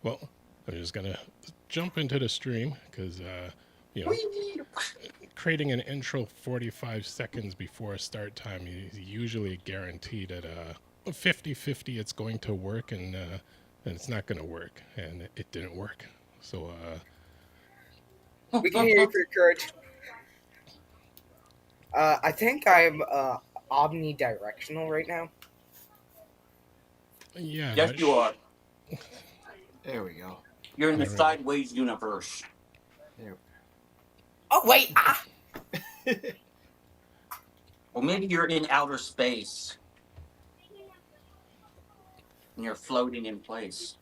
Well, I'm just gonna jump into the stream because you know, Whee! creating an intro 45 seconds before start time is usually guaranteed at 50-50 it's going to work and it's not going to work, and it didn't work. So We can hear you for your courage. I think I'm omnidirectional right now. yeah, Yes, you are. There we go. You're in the Alright. sideways universe. There. Oh wait, Or maybe you're in outer space and you're floating in place.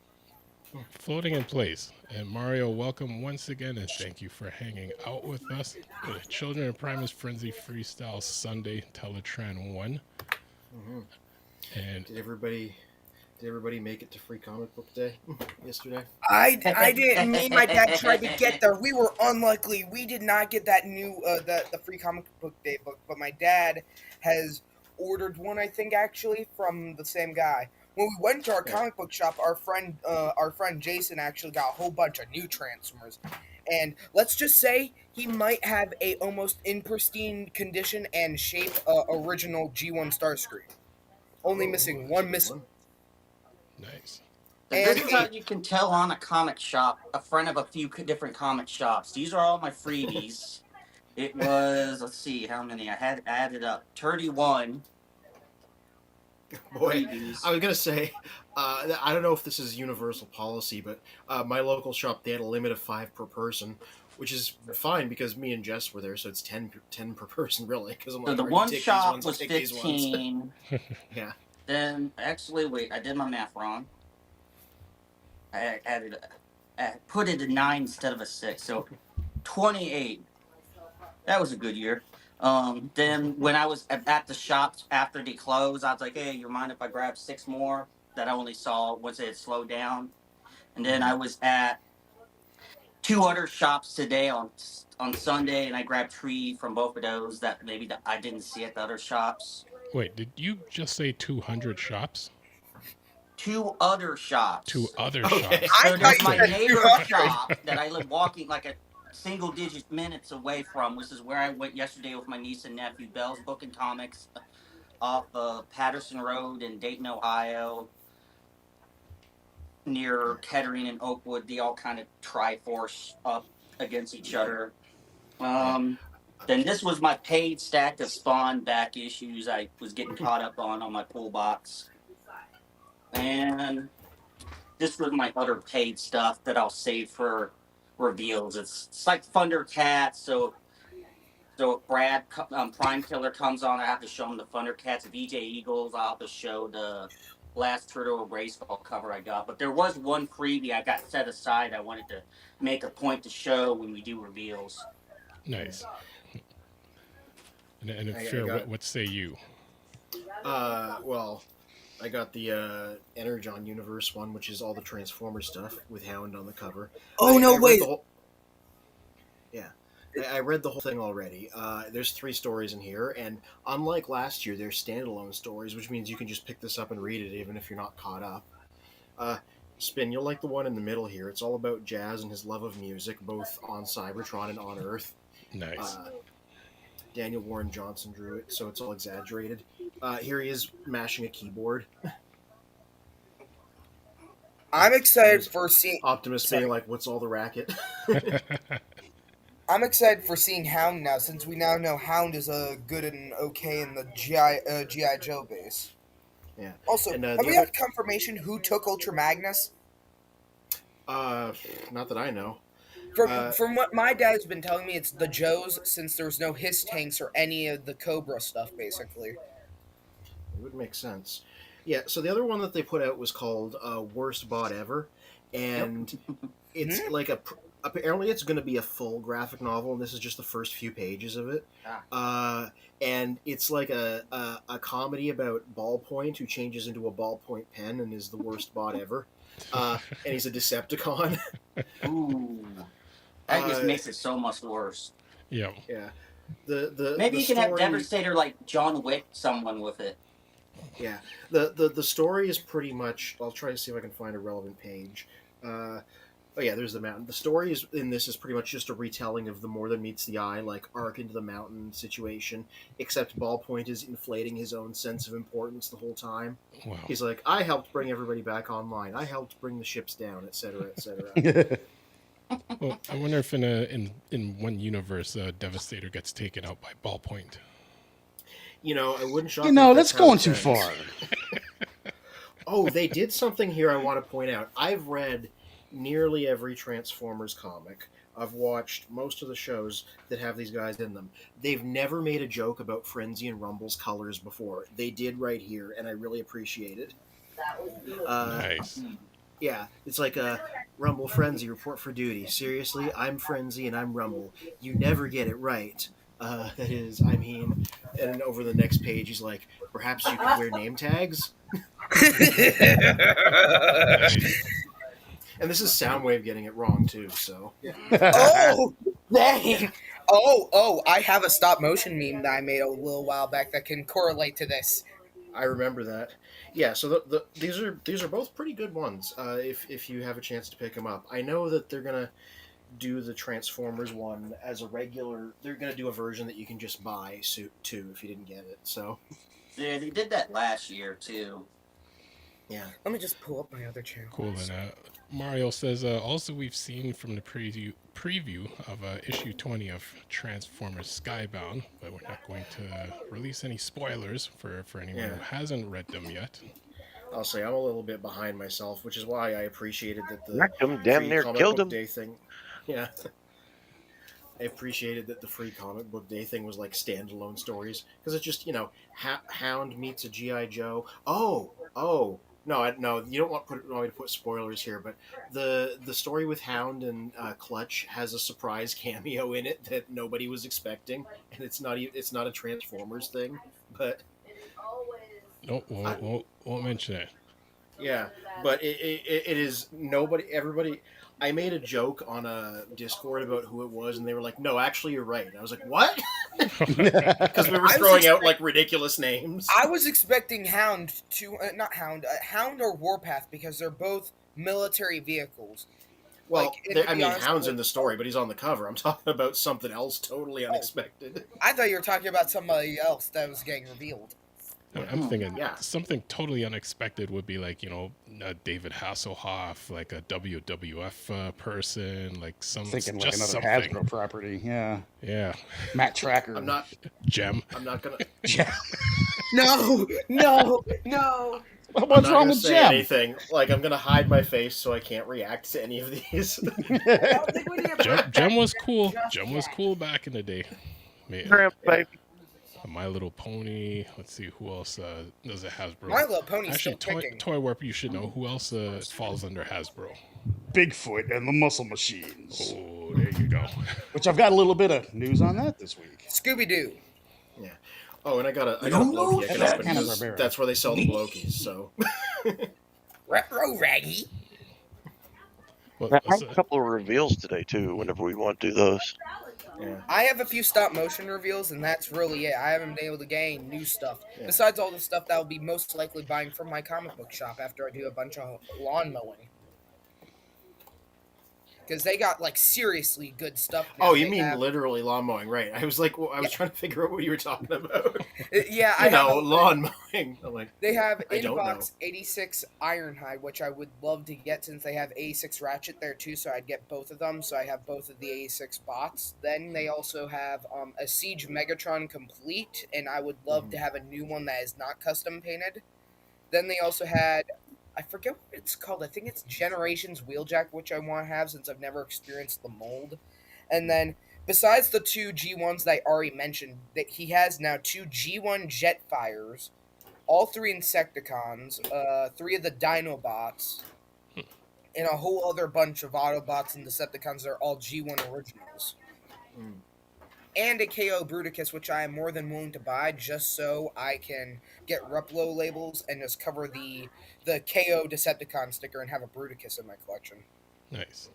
Floating in place. And Mario, welcome once again, and thank you for hanging out with us. Children of Primus Frenzy Freestyle Sunday, TelaTraan 1. Mm-hmm. And Did everybody make it to Free Comic Book Day yesterday? I didn't. Me and my dad tried to get there. We were unlucky. We did not get that new the free comic book day book. But my dad has ordered one. I think actually from the same guy. When we went to our comic book shop, our friend Jason actually got a whole bunch of new Transformers. And let's just say he might have a almost in pristine condition and shape original G1 Starscream. Only missing one missing. nice. This is how you can tell on a comic shop, a friend of a few different comic shops. These are all my freebies. It was, let's see, how many? I had added up. 31 Boy, freebies. I was gonna say, I don't know if this is universal policy, but my local shop, they had a limit of 5 per person, which is fine because me and Jess were there, so it's 10 per person really. Because I'm So like, the "All right, one take these shop ones, was take these ones." 15. Yeah. Then, actually, wait, I did my math wrong. I added, I put it a 9 instead of a 6, so 28. That was a good year. Then when I was at the shops after they closed, I was like, hey, you mind if I grab 6 more that I only saw once it had slowed down? And then I was at 2 other shops today on Sunday, and I grabbed 3 from both of those that maybe I didn't see at the other shops. Wait, did you just say 200 shops? 2 other shops. 2 other Okay. shops. So there's my said neighbor 200. shop that I live walking like a single digit minutes away from, which is where I went yesterday with my niece and nephew. Bell's Book and Comics off Patterson Road in Dayton, Ohio, near Kettering and Oakwood. They all kind of triforce up against each other. Then this was my paid stack of Spawn back issues I was getting caught up on my pull box. And this was my other paid stuff that I'll save for reveals. It's like Thundercats, so if Brad Prime Killer comes on, I have to show him the Thundercats. If EJ Eagles, I'll have to show the last Turtle Baseball cover I got. But there was one freebie I got set aside. I wanted to make a point to show when we do reveals. Nice. And Fear, what say you? Well, I got the Energon Universe one, which is all the Transformer stuff with Hound on the cover. Oh, no, wait. I read the whole thing already. There's 3 stories in here, and unlike last year, they're standalone stories, which means you can just pick this up and read it even if you're not caught up. Spin, you'll like the one in the middle here. It's all about Jazz and his love of music, both on Cybertron and on Earth. Nice. Daniel Warren Johnson drew it, so it's all exaggerated. Here he is mashing a keyboard. I'm excited for seeing Optimus being like, "What's all the racket?" I'm excited for seeing Hound now, since we now know Hound is good and okay in the GI Joe base. Yeah. Also, And, have we had confirmation who took Ultra Magnus? Not that I know. From what my dad's been telling me, it's the Joes, since there's no Hiss tanks or any of the Cobra stuff, basically. It would make sense. Yeah, so the other one that they put out was called Worst Bot Ever, and it's like apparently it's going to be a full graphic novel, and this is just the first few pages of it. And it's like a comedy about Ballpoint, who changes into a ballpoint pen and is the worst bot ever. And he's a Decepticon. Ooh. That just makes it so much worse. Yeah. Yeah. Maybe you can have story... Devastator like John Wick someone with it. Yeah. The story is pretty much... I'll try to see if I can find a relevant page. Oh yeah, there's the mountain. The story is in this is pretty much just a retelling of the More Than Meets the Eye, like arc into the mountain situation, except Ballpoint is inflating his own sense of importance the whole time. Wow. He's like, I helped bring everybody back online. I helped bring the ships down, etc., etc. Well, I wonder if in one universe, Devastator gets taken out by Ballpoint. I wouldn't shock You me know, if that's how going it too ends. far. Oh, they did something here I want to point out. I've read nearly every Transformers comic. I've watched most of the shows that have these guys in them. They've never made a joke about Frenzy and Rumble's colors before. They did right here, and I really appreciate it. Nice. Yeah, it's like a Rumble Frenzy report for duty. Seriously, I'm Frenzy and I'm Rumble. You never get it right. That is, I mean, and over the next page, he's like, perhaps you could wear name tags? Nice. And this is Soundwave getting it wrong, too, so. Oh, dang. Oh, I have a stop motion meme that I made a little while back that can correlate to this. I remember that. Yeah, so these are both pretty good ones. If you have a chance to pick them up, I know that they're gonna do the Transformers one as a regular. They're gonna do a version that you can just buy too if you didn't get it. So Yeah, they did that last year too. yeah, Let me just pull up my other channel. Cool. And Mario says, also we've seen from the preview of issue 20 of Transformers Skybound, but we're not going to release any spoilers for anyone who hasn't read them yet. I'll say I'm a little bit behind myself, which is why I appreciated that the Wrecked him, damn free near comic killed book him. day thing. Yeah. I appreciated that the free comic book day thing was like standalone stories because it's just Hound meets a GI Joe. Oh, no, you don't want me to put spoilers here, but the story with Hound and Clutch has a surprise cameo in it that nobody was expecting, and it's not a Transformers thing, but No, won't mention it. yeah, but it is everybody. I made a joke on a Discord about who it was, and they were like, "No, actually, you're right." And I was like, "What?" Because we were throwing out like ridiculous names. I was expecting Hound to not Hound, Hound or Warpath because they're both military vehicles. Well, Like, and to I be mean, honest, Hound's in the story, but he's on the cover. I'm talking about something else totally unexpected. I thought you were talking about somebody else that was getting revealed. I'm thinking Yeah. something totally unexpected would be like, David Hasselhoff, like a WWF person, like Thinking like just another something. Hasbro property. Yeah. Yeah. Matt Tracker. I'm not Gem. gonna. No. What's wrong with say Gem? anything. Like I'm gonna hide my face so I can't react to any of these. Gem was cool. Gem was cool back in the day. Man. Shrimp, baby. My Little Pony. Let's see who else does it Hasbro. My Little Pony's Actually, still picking. Toy Warp. You should know who else falls under Hasbro. Bigfoot and the Muscle Machines. Oh, there you go. Which I've got a little bit of news on that this week. Scooby Doo. Yeah. Oh, and I got a don't Loki I know can that. open because Hanna-Barbera. that's where they sell the Lokis. So Retro Raggy. Well, I have a couple of reveals today too. Whenever we want to do those, yeah. I have a few stop motion reveals, and that's really it. I haven't been able to gain new stuff. Yeah. Besides all the stuff that I'll be most likely buying from my comic book shop after I do a bunch of lawn mowing. Because they got, like, seriously good stuff now. Oh, you They mean have- literally lawn mowing, right? I was like, I was trying to figure out what you were talking about. Yeah, I know lawn mowing. I'm like, They have I don't in-box 86 Ironhide, which I would love to get since they have 86 Ratchet there too, so I'd get both of them, so I have both of the 86 bots. Then they also have a Siege Megatron Complete, and I would love to have a new one that is not custom painted. Then they also had, I forget what it's called, I think it's Generations Wheeljack, which I want to have since I've never experienced the mold. And then, besides the two G1s that I already mentioned, that he has now two G1 Jetfires, all three Insecticons, 3 of the Dinobots, and a whole other bunch of Autobots and Decepticons that are all G1 originals. Mm. And a KO Bruticus, which I am more than willing to buy just so I can get Replo labels and just cover the KO Decepticon sticker and have a Bruticus in my collection. Nice.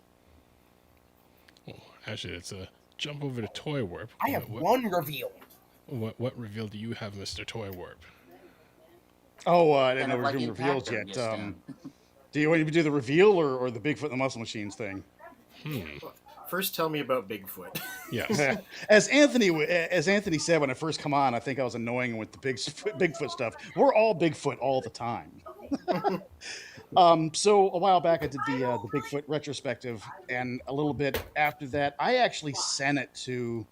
Well, actually, it's a jump over to Toy Warp. I have one reveal. What reveal do you have, Mr. Toy Warp? Oh, I didn't Kind know of we were like doing reveals Impactor yet. just now. Do you want to do the reveal or the Bigfoot and the Muscle Machines thing? First, tell me about Bigfoot. Yes. As Anthony said when I first come on, I think I was annoying with the Bigfoot stuff. We're all Bigfoot all the time. So a while back, I did the Bigfoot retrospective, and a little bit after that, I actually sent it to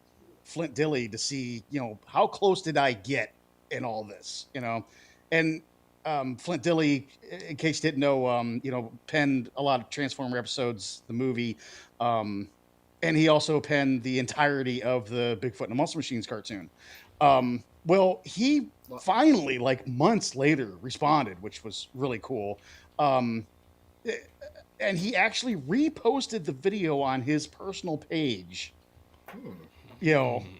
Flint Dilley to see, how close did I get in all this, and Flint Dilley, in case you didn't know, penned a lot of Transformer episodes, the movie, and he also penned the entirety of the Bigfoot and the Muscle Machines cartoon. Well, he finally, like months later, responded, which was really cool. And he actually reposted the video on his personal page,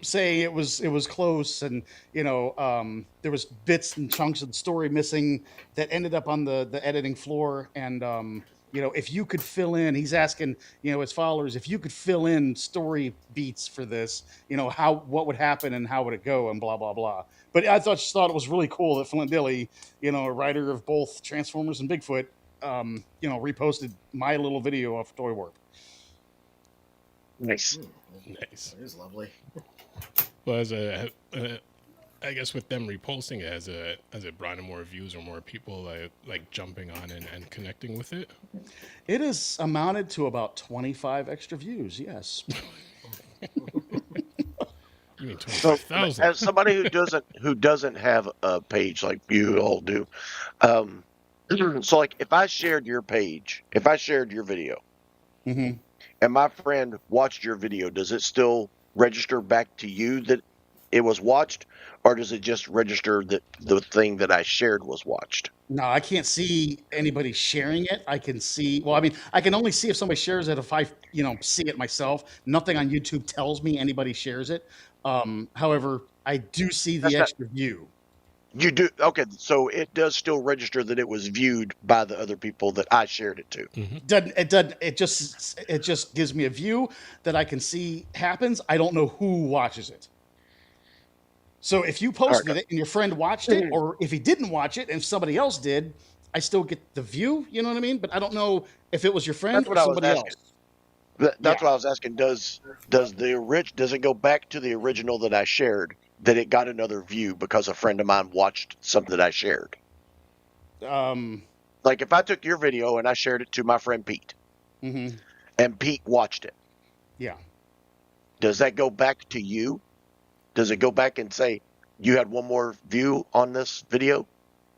saying it was close, and there was bits and chunks of the story missing that ended up on the editing floor, and if you could fill in, he's asking his followers if you could fill in story beats for this, what would happen and how would it go and blah blah blah. But I just thought it was really cool that Flint Dilley, a writer of both Transformers and Bigfoot, reposted my little video of Toy Warp. Nice. Nice. That is lovely. Well, I guess with them repulsing it, has it brought in more views or more people like jumping on and connecting with it? It has amounted to about 25 extra views. Yes. You mean So, 25,000? as somebody who doesn't have a page like you all do, so like if I shared your page, if I shared your video, Mm-hmm. and my friend watched your video, does it still register back to you that it was watched, or does it just register that the thing that I shared was watched? No, I can't see anybody sharing it. I can see, I can only see if somebody shares it if I, see it myself. Nothing on YouTube tells me anybody shares it. However, I do see the That's not- extra view. You do? Okay, so it does still register that it was viewed by the other people that I shared it to. It just gives me a view that I can see happens. I don't know who watches it. So if you posted it and your friend watched it, or if he didn't watch it and somebody else did, I still get the view. You know what I mean? But I don't know if it was your friend That's or what I was somebody asking. else. That's what I was asking. Does it go back to the original that I shared, that it got another view because a friend of mine watched something that I shared? Like if I took your video and I shared it to my friend Pete, Mm-hmm. and Pete watched it, Yeah. does that go back to you? Does it go back and say you had one more view on this video?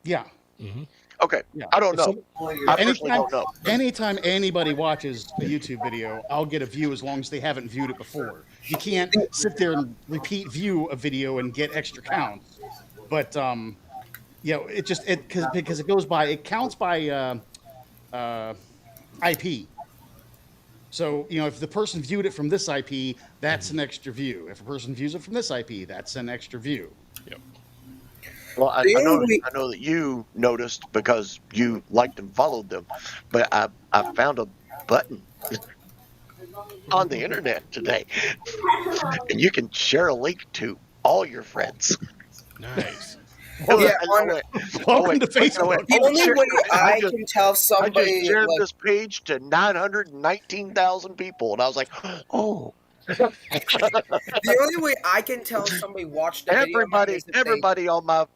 Yeah. Mm-hmm. Okay, Yeah. I don't If know. some- I personally don't know. Anytime anybody watches a YouTube video, I'll get a view as long as they haven't viewed it before. You can't sit there and repeat view a video and get extra counts. But because it goes by, it counts by IP. So if the person viewed it from this IP, that's an extra view. If a person views it from this IP, that's an extra view. Yep. Well, I know that you noticed because you liked and followed them, but I found a button on the internet today, and you can share a link to all your friends. Nice. Yeah, Welcome to Facebook. The only way I just- can tell I just somebody, shared like, this page to 919,000 people, and I was like, oh. the only way I can tell somebody watched the video is if they- Everybody on my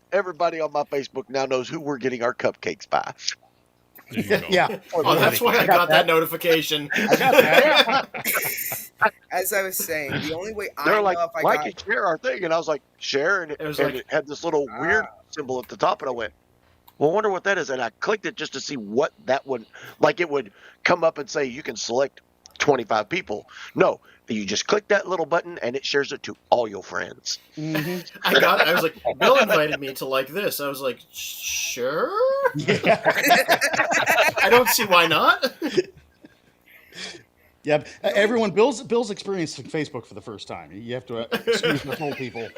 Facebook now knows who we're getting our cupcakes by. There you go. Yeah. Oh, that's why I got that notification. I got that. As I was saying, the only way I They're know like, if I like got and share our thing, and I was like, share, and It was and like- it had this little weird symbol at the top, and I went, well, I wonder what that is, and I clicked it just to see what that would, like it would come up and say you can select 25 people. No, you just click that little button, and it shares it to all your friends. Mhm. I was like, Bill invited me to like this. I was like, sure. Yeah. I don't see why not. Yeah. Bill's experiencing Facebook for the first time. You have to excuse the whole people.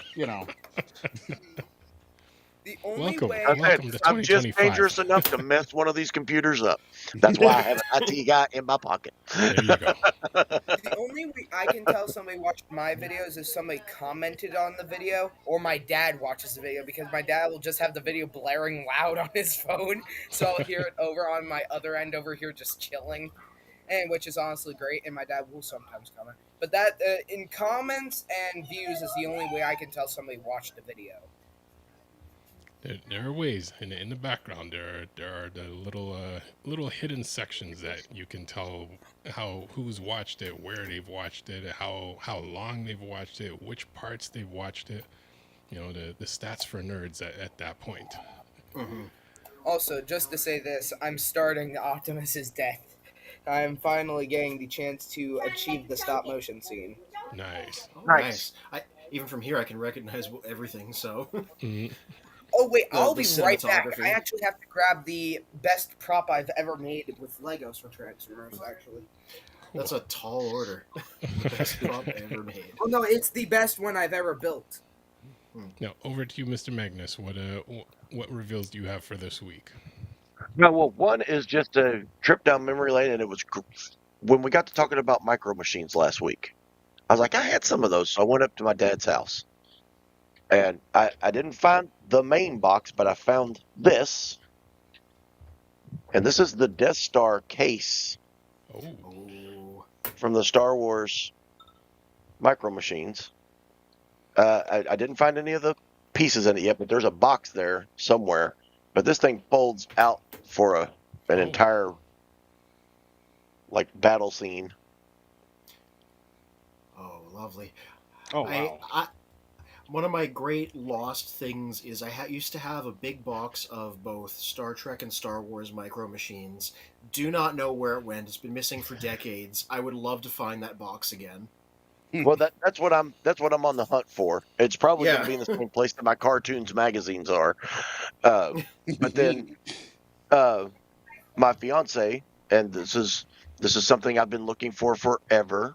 The only Welcome, way I said, welcome to I'm just 2025. dangerous enough to mess one of these computers up. That's why I have an IT guy in my pocket. There you go. the only way I can tell somebody watched my videos is somebody commented on the video, or my dad watches the video, because my dad will just have the video blaring loud on his phone, so I'll hear it over on my other end over here just chilling, and which is honestly great. And my dad will sometimes comment, but that in comments and views is the only way I can tell somebody watched the video. There are ways in the background. There are the little hidden sections that you can tell who's watched it, where they've watched it, how long they've watched it, which parts they've watched it. You know, the stats for nerds at that point. Mm-hmm. Also, just to say this, I'm starting Optimus's death. I'm finally getting the chance to achieve the stop motion scene. Nice. Oh, Nice. nice. Even from here, I can recognize everything. So Mm, Oh wait, I'll the be right back. cinematography. I actually have to grab the best prop I've ever made with Legos for Transformers. Actually, That's a tall order. The best prop ever made. oh no, it's the best one I've ever built. Now over to you, Mr. Magnus. What reveals do you have for this week? No, well, one is just a trip down memory lane, and it was when we got to talking about micro machines last week. I was like, I had some of those, so I went up to my dad's house, and I didn't find the main box, but I found this, and this is the Death Star case Oh, Oh, from the Star Wars micro machines. I didn't find any of the pieces in it yet, but there's a box there somewhere. But this thing folds out for an Oh. entire like battle scene. oh, lovely. Oh wow. One of my great lost things is I used to have a big box of both Star Trek and Star Wars micro machines. Do not know where it went. It's been missing for decades. I would love to find that box again. Well, that's what I'm on the hunt for. It's probably going Yeah. to be in the same place that my cartoons magazines are. But then my fiance, and this is something I've been looking for forever.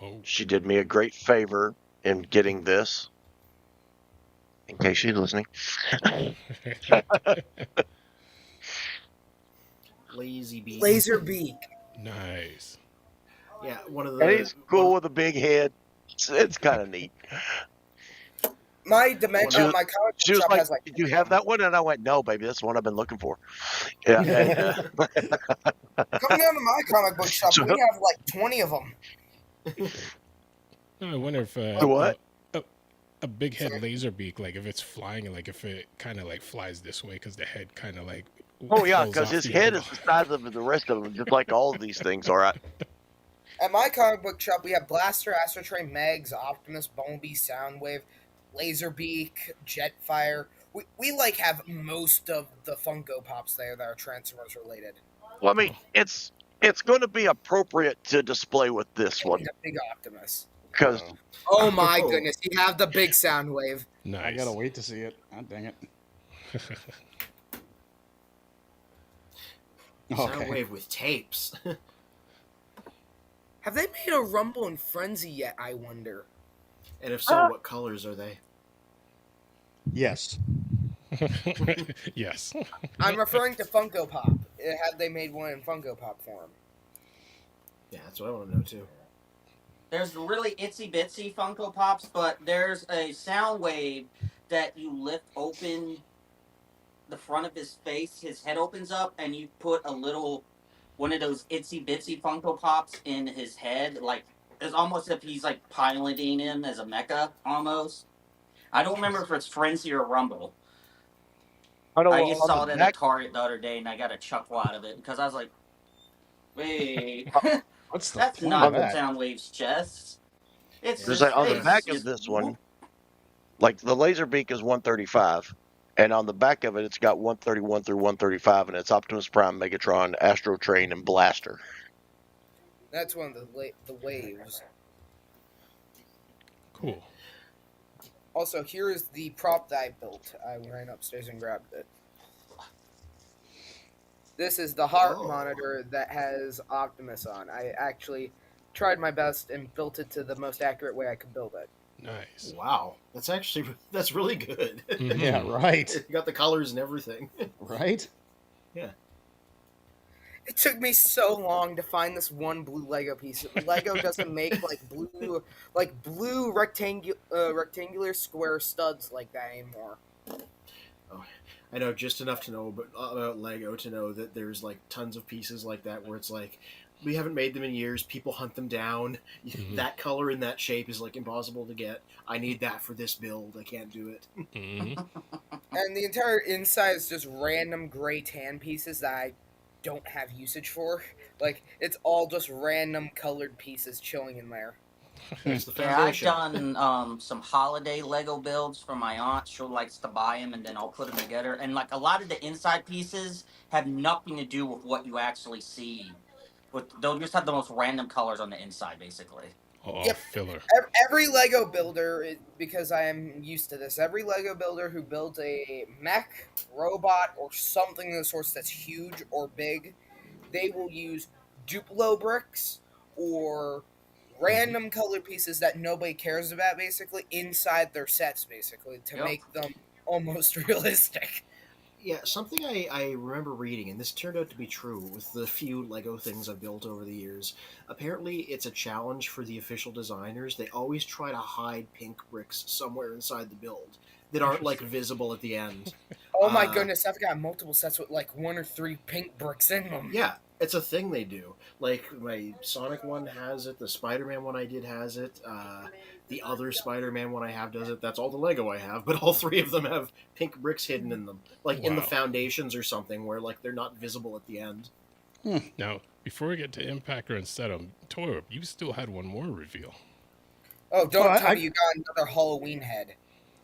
oh. She did me a great favor in getting this. In case she's listening. Lazy beat. Laser beak. Nice. Yeah, one of And the. he's cool with a big head. It's kind of neat. My She my was- comic She book was shop like, has like. "Did you have that one?" And I went, "No, baby, that's the one I've been looking for." Yeah. And, Come down to my comic book shop. So- We have like 20 of them. I wonder if The what? a big head laser beak, like if it's flying, like if it kind of like flies this way because the head kind of like. Oh yeah, pulls because off his the head other is the size of the rest of them, just like all of these things are. At my comic book shop, we have Blaster, Astrotrain, Megs, Optimus, Bumblebee, Soundwave, Laserbeak, Jetfire. We like have most of the Funko Pops there that are Transformers related. Well, I mean, it's going to be appropriate to display with this one And the big Optimus. because Oh my Oh. goodness, you have the big Soundwave. Nice. I gotta wait to see it. God dang it. Okay. Soundwave with tapes. Have they made a Rumble and Frenzy yet, I wonder? And if so, what colors are they? Yes. Yes. I'm referring to Funko Pop. Have they made one in Funko Pop form? Yeah, that's what I want to know too. There's really itsy bitsy Funko Pops, but there's a Soundwave that you lift open the front of his face, his head opens up, and you put a little one of those itsy bitsy Funko Pops in his head, like it's almost if he's like piloting him as a mecha almost. I don't remember if it's Frenzy or Rumble. I know I just on saw the it at back, a Target the other day, and I got a chuckle out of it because I was like, "Wait, What's the that's point not of that? Soundwave's chest. It's there's his on the face. back of Just this whoop." one, like the laser beak is 135, and on the back of it, it's got 131 through 135, and it's Optimus Prime, Megatron, Astro Train, and Blaster. That's one of the waves. Cool. Also, here is the prop that I built. I ran upstairs and grabbed it. This is the heart Oh. monitor that has Optimus on. I actually tried my best and built it to the most accurate way I could build it. Nice. Wow, that's really good. Mhm. Yeah, right. You got the colors and everything. Right? Yeah. It took me so long to find this one blue Lego piece. Lego doesn't make blue rectangular square studs like that anymore. Oh, I know just enough to know about Lego to know that there's like tons of pieces like that where it's like we haven't made them in years. People hunt them down. Mhm. That color in that shape is like impossible to get. I need that for this build. I can't do it. Mhm. And the entire inside is just random gray tan pieces that I don't have usage for. Like, it's all just random colored pieces chilling in there. That's the Yeah, I've foundation. done some holiday Lego builds for my aunt. She likes to buy them, and then I'll put them together. And like a lot of the inside pieces have nothing to do with what you actually see. They'll just have the most random colors on the inside, basically. All Yep. filler. Every Lego builder, because I am used to this, every Lego builder who builds a mech, robot, or something of the sorts that's huge or big, they will use Duplo bricks or random colored pieces that nobody cares about, basically, inside their sets, basically, to Yep. make them almost realistic. Yeah, something I remember reading, and this turned out to be true with the few Lego things I've built over the years. Apparently, it's a challenge for the official designers. They always try to hide pink bricks somewhere inside the build that aren't like Interesting. visible at the end. Oh my Uh, goodness, I've got multiple sets with like 1 or 3 pink bricks in them. Yeah, it's a thing they do. Like my Sonic one has it. The Spider-Man one I did has it. The other Spider-Man one I have does it. That's all the Lego I have, but all three of them have pink bricks hidden in them, like in the Wow. foundations or something, where like they're not visible at the end. Now, before we get to Impactor and Setum, Toy, you still had one more reveal. Oh, don't Oh, tell I- me you got another Halloween head.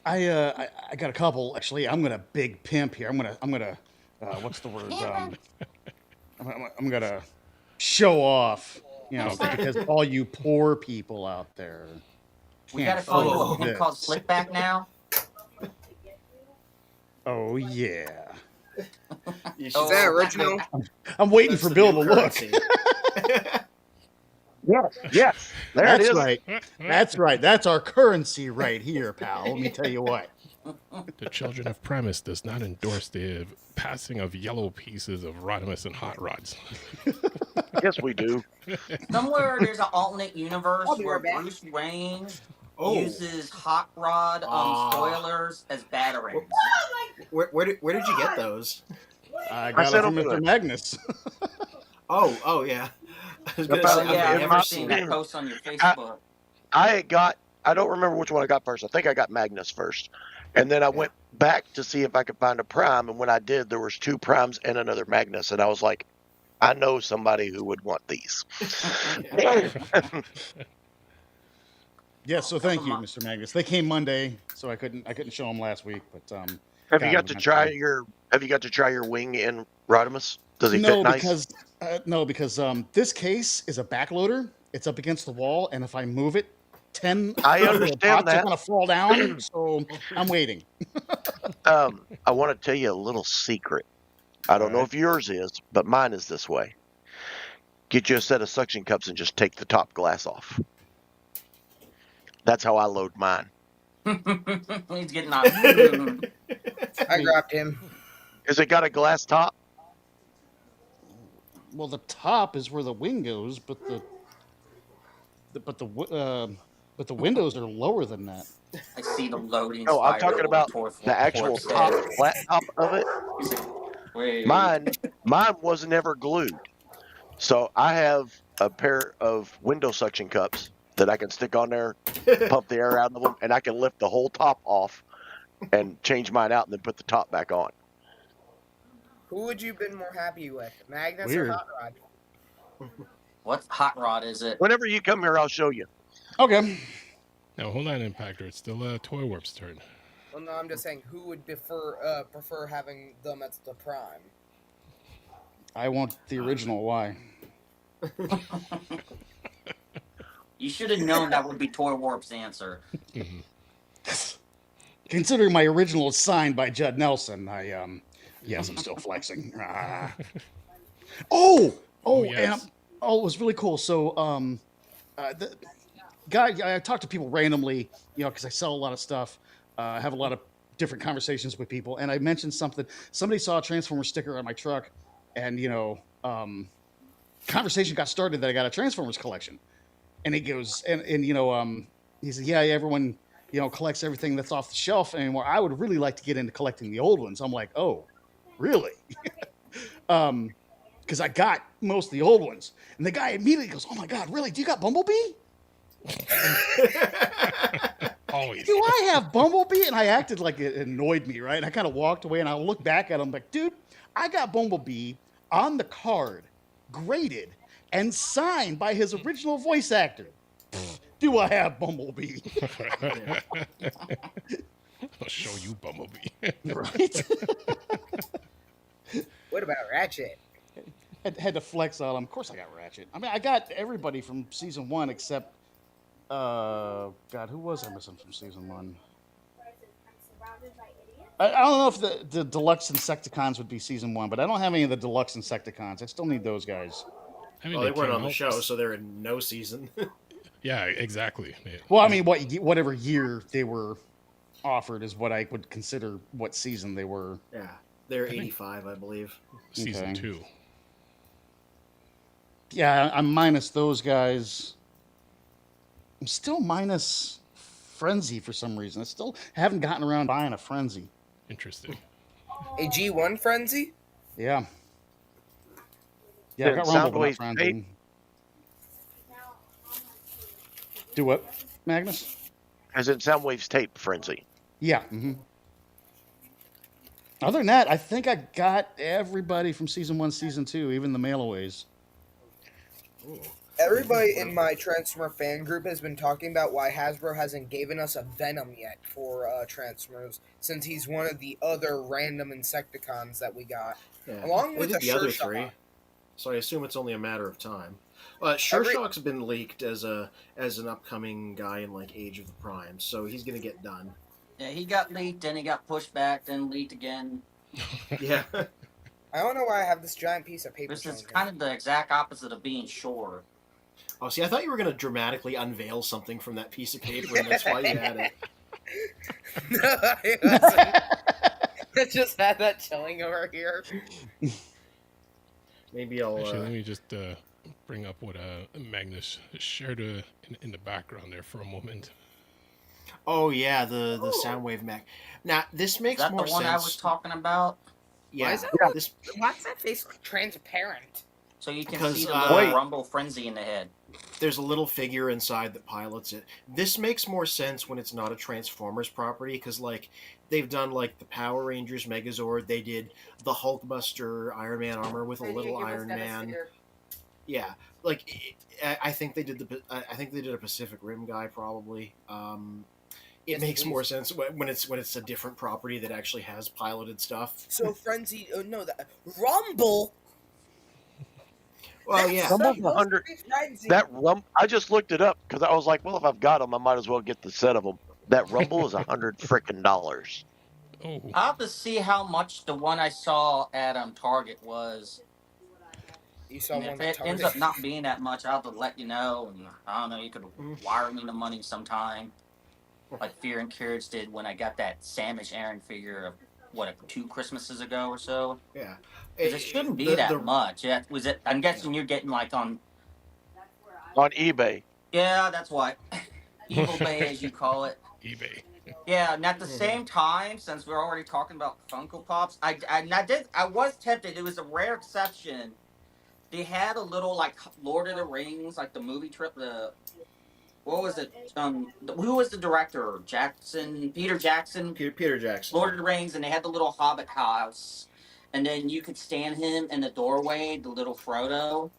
I got a couple actually. I'm gonna big pimp here. I'm gonna what's the word? I'm gonna show off. You know, Okay. because all you poor people out there. We can't gotta call you Oh, a pimp called this. Slickback now. Oh yeah. You Is should- that original? I'm waiting that's for the Bill new to look. currency. Yes, there That's it is. right. That's right. That's our currency right here, pal. Let me tell you what. The Children of Primus does not endorse the passing of yellow pieces of Rodimus and Hot Rods. Yes, we do. Somewhere there's an alternate universe I'll be where right back. Bruce Wayne Oh, uses hot rod spoilers as batarangs. where did you get those? I got sent it from him to Mr. it. Magnus. Oh yeah. I was gonna About- say Oh I yeah, I mean, remember my- seeing that post on your Facebook. I don't remember which one I got first. I think I got Magnus first. And then I went back to see if I could find a Prime. And when I did, there was 2 Primes and another Magnus. And I was like, I know somebody who would want these. Yeah, so thank you, Mr. Magnus. They came Monday, so I couldn't show them last week, but Have got you got them to try eventually. your wing in Rodimus? Does he No, fit nice? because this case is a backloader. It's up against the wall, and if I move it, 10 I of the understand bots are that. gonna fall down. So I'm waiting. I want to tell you a little secret. I don't know Alright. if yours is, but mine is this way. Get you a set of suction cups and just take the top glass off. That's how I load mine. He's getting on. I grabbed him. Has it got a glass top? Well, the top is where the wing goes, but the windows are lower than that. I see the loading No, I'm spiral talking about towards the actual towards top, head. flat top of it. Wait. Mine was never glued. So I have a pair of window suction cups that I can stick on there, pump the air out of them, and I can lift the whole top off and change mine out and then put the top back on. Who would you been more happy with, Magnus Weird. or Hot Rod? What hot rod is it? Whenever you come here, I'll show you. Okay. Now, hold on, Impactor. It's still Toy Warp's turn. Well, no, I'm just saying who would prefer having them at the prime. I want the original. Why? You should have known that would be Toy Warp's answer. Considering my original is signed by Judd Nelson, yes, I'm still flexing. Oh, Oh, and, yes. it was really cool. So, I talk to people randomly, because I sell a lot of stuff. I have a lot of different conversations with people, and I mentioned something. Somebody saw a Transformer sticker on my truck, and conversation got started that I got a Transformers collection, and he goes, and he said, yeah, everyone collects everything that's off the shelf anymore. I would really like to get into collecting the old ones. I'm like, oh, really? Because I got most of the old ones, and the guy immediately goes, oh my god, really? Do you got Bumblebee? Always. Do I have Bumblebee? And I acted like it annoyed me, right? And I kind of walked away, and I looked back at him like, dude, I got Bumblebee on the card, graded, and signed by his original voice actor. Do I have Bumblebee? I'll show you Bumblebee. Right? What about Ratchet? Had to flex on him. Of course I got Ratchet. I mean, I got everybody from season 1 except, God, who was I missing from season 1? I don't know if the deluxe Insecticons would be season 1, but I don't have any of the deluxe Insecticons. I still need those guys. I mean, Well, they weren't came on the out- show, so they're in no season. Yeah, exactly. Yeah. Well, I mean, whatever year they were offered is what I would consider what season they were. Yeah, they're 85, I believe. Season Okay. 2. Yeah, I'm minus those guys. I'm still minus Frenzy for some reason. I still haven't gotten around buying a Frenzy. Interesting. A G1 Frenzy? Yeah. Yeah, I got Rumble, but not Frenzy. Do what, Magnus? As in Soundwave's tape frenzy. Yeah. Other than that, I think I got everybody from season 1, season 2, even the mailaways. Ooh. Everybody in my Transformer fan group has been talking about why Hasbro hasn't given us a Venom yet for Transformers, since he's one of the other random Insecticons that we got. Yeah. Along They with did the the other Sure three, Shot. so I assume it's only a matter of time. Sure Shock's been leaked as an upcoming guy in like Age of the Prime, so he's gonna get done. Yeah, he got leaked, then he got pushed back, then leaked again. Yeah. I don't know why I have this giant piece of paper. This is kind of the exact opposite of being sure. Oh, see, I thought you were gonna dramatically unveil something from that piece of paper, and that's why you had it. No, I wasn't. I just had that chilling over here. Maybe I'll. Actually, let me just bring up what Magnus shared in the background there for a moment. Oh yeah, the Soundwave Mac. Now this Is makes that more the one sense. I was talking about? Yeah, Why is that? this Why's that face transparent? So you can Because, see the wait. little rumble frenzy in the head. there's a little figure inside that pilots it. This makes more sense when it's not a Transformers property, because like they've done like the Power Rangers Megazord, they did the Hulkbuster Iron Man armor with a little Iron Man. Yeah, like I think they did a Pacific Rim guy probably. It Yes, makes please. more sense when it's a different property that actually has piloted stuff. So Frenzy, no, that Rumble. Well, yeah. Rumble's 100. I just looked it up because I was like, well, if I've got them, I might as well get the set of them. That Rumble is $100 frickin' dollars. Oh, I'll have to see how much the one I saw at Target was. You saw And one if that it ends Target. up not being that much, I'll have to let you know. And I don't know, you could wire me the money sometime. Like Fear and Courage did when I got that Samish Aaron figure of, 2 Christmases ago or so? Yeah. 'Cause it shouldn't be that much. Yeah, was it? I'm guessing you're getting like on. On eBay. Yeah, that's what. Evil Bay, as you call it. eBay. Yeah, and at the same time, since we're already talking about Funko Pops, I was tempted. It was a rare exception. They had a little like Lord of the Rings, like the movie trip. What was it? Who was the director? Peter Jackson. Peter Jackson. Lord of the Rings, and they had the little Hobbit house, and then you could stand him in the doorway, the little Frodo.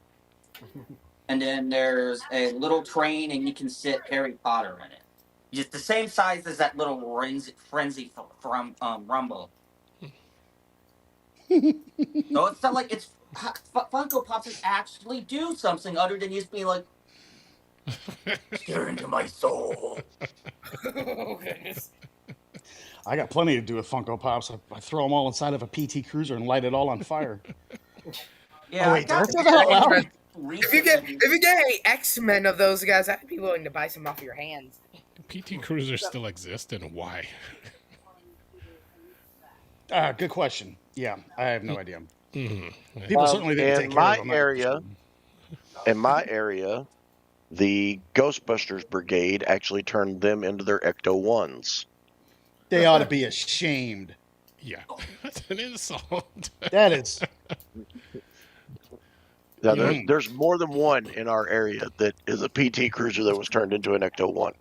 And then there's a little train, and you can sit Harry Potter in it. Just the same size as that little Frenzy from Rumble. So it's not like it's Funko Pops that actually do something other than just being like, stare into my soul. Oh goodness. I got plenty to do with Funko Pops. I throw them all inside of a PT Cruiser and light it all on fire. Yeah, Oh, wait, I got did I say that out loud? recently. if you get any X-Men of those guys, I'd be willing to buy some off your hands. Do PT Cruisers still exist, and why? Good question. Yeah, I have no idea. Mm-hmm. People certainly didn't take care of them. In my area, the Ghostbusters Brigade actually turned them into their Ecto-1s. They ought to be ashamed. Yeah, that's an insult. That is. Now, Mm. there's more than one in our area that is a PT Cruiser that was turned into an Ecto-1.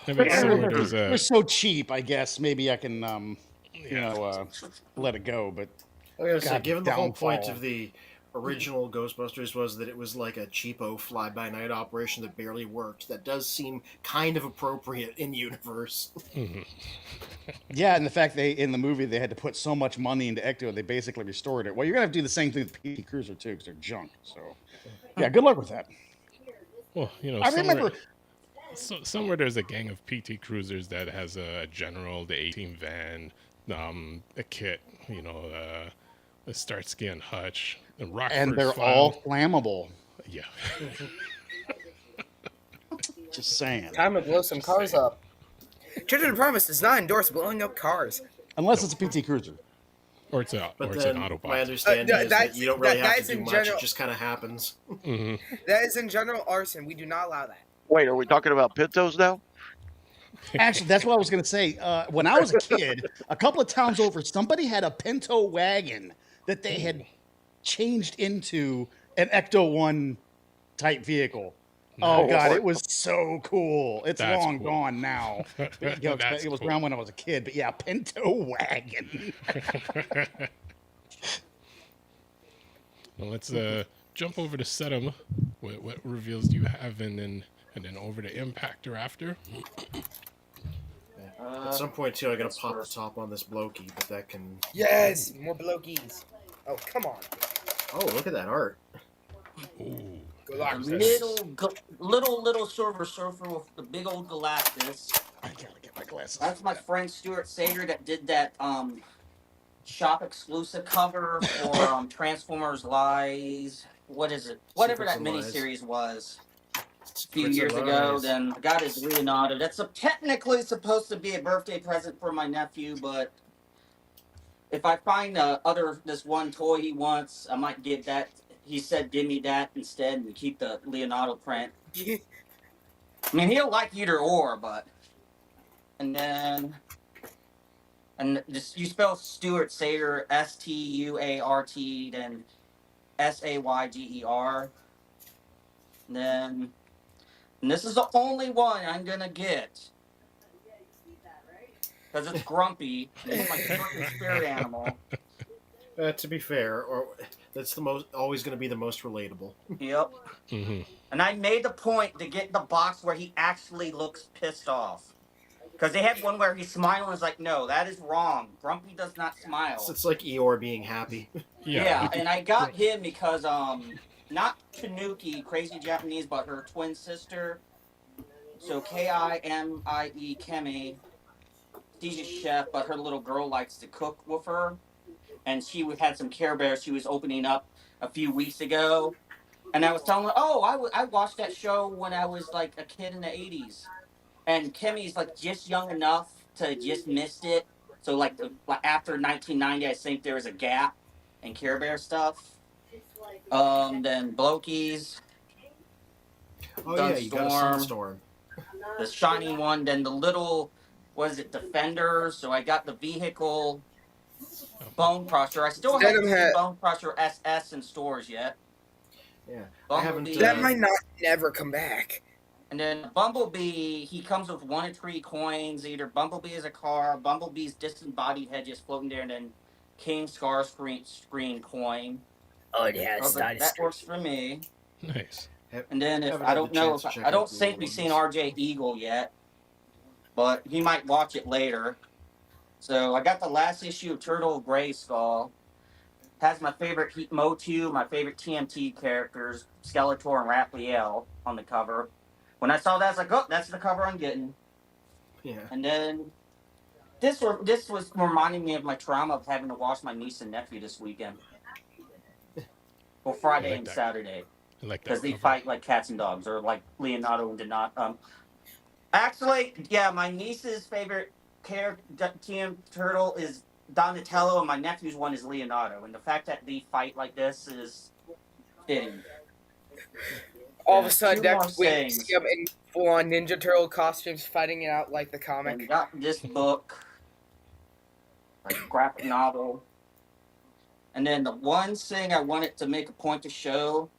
I mean, somewhere there's They're a so cheap. I guess maybe I can, yeah. let it go. But I was gonna say, God, given the whole point downfall. of the original Ghostbusters was that it was like a cheapo fly-by-night operation that barely worked, that does seem kind of appropriate in universe. Mhm. yeah, and the fact in the movie they had to put so much money into Ecto, they basically restored it. Well, you're gonna have to do the same thing with PT Cruiser too, because they're junk. So, yeah, good luck with that. Well, I remember. Somewhere there's a gang of PT Cruisers that has a general, the A-Team van, a kit, a Starsky and Hutch, the Rockford And they're File. all flammable. Yeah. Just saying. Time to blow some cars up. Children of Primus does not endorse blowing up cars. Unless it's a PT Cruiser. Or it's an Autobot. My understanding is that that's- you don't really that- have that's to do in much; general. it just kind of happens. Hmm. That is in general arson. We do not allow that. Wait, are we talking about Pintos now? Actually, that's what I was going to say. When I was a kid, a couple of towns over, somebody had a Pinto wagon that they had changed into an Ecto-1 type vehicle. Oh, Nice. God, it was so cool. It's That's long cool. gone now. That's It was cool. around when I was a kid. But yeah, Pinto wagon. Well, let's jump over to Sedum. What reveals do you have, and then over to Impactor after? At some point, too, I gotta pop the top on this blokey, but that can. Yes, more blokies. Oh, come on. Oh, look at that art. Ooh. Little Silver Surfer with the big old Galactus. I gotta get my glasses. That's my friend Stuart Sager that did that shop exclusive cover for Transformers Lies. What is it? Whatever Secrets that and Lies. miniseries was a few Secrets years and ago. Lies. Then I got his Leonardo. That's technically supposed to be a birthday present for my nephew, but if I find this one toy he wants, I might give that. He said, "Give me that instead, and keep the Leonardo print." I mean, he'll like either or, but and just you spell Stuart Sager Stuart, then Sayger. And this is the only one I'm gonna get because it's Grumpy. And it's my fucking spirit animal. To be fair, that's always going to be the most relatable. Yep. Mm-hmm. And I made the point to get the box where he actually looks pissed off. Because they had one where he's smiling. It's like, no, that is wrong. Grumpy does not smile. It's like Eeyore being happy. Yeah, and I got him because not Tanuki, crazy Japanese, but her twin sister. So Kimie, Kemi. She's a chef, but her little girl likes to cook with her. And she had some Care Bears she was opening up a few weeks ago. And I was telling her, oh, I watched that show when I was like a kid in the 80s. And Kimmy's like just young enough to just missed it. So like after 1990, I think there was a gap in Care Bear stuff. Then Blokies, Oh yeah, you got a Sunstorm. the shiny one, then the little, was it Defenders? So I got the vehicle Bone Crusher. I still haven't seen Bone Crusher SS in stores yet. Yeah, Bumblebee, I haven't. That might not never come back. And then Bumblebee, he comes with 1 and 3 coins. Either Bumblebee is a car, Bumblebee's disembodied head just floating there, and then King Scar screen coin. Oh yeah, that works for me. Nice. And then if I don't know, I don't think we've seen RJ Eagle yet, but he might watch it later. So I got the last issue of Turtle Gray Skull. Has my favorite Motu, my favorite TMT characters, Skeletor and Raphael on the cover. When I saw that, I was like, oh, that's the cover I'm getting. Yeah. And then this was reminding me of my trauma of having to watch my niece and nephew this weekend. Well, Friday and Saturday. I like because that they cover. fight like cats and dogs, or like Leonardo did not. Actually, yeah, my niece's favorite character, TM Turtle, is Donatello, and my nephew's one is Leonardo. And the fact that they fight like this is fitting. All of a And sudden, two more next week, we see things, them in full-on Ninja Turtle costumes fighting it out like the and comic. got this book, a graphic novel, and then the one thing I wanted to make a point to show.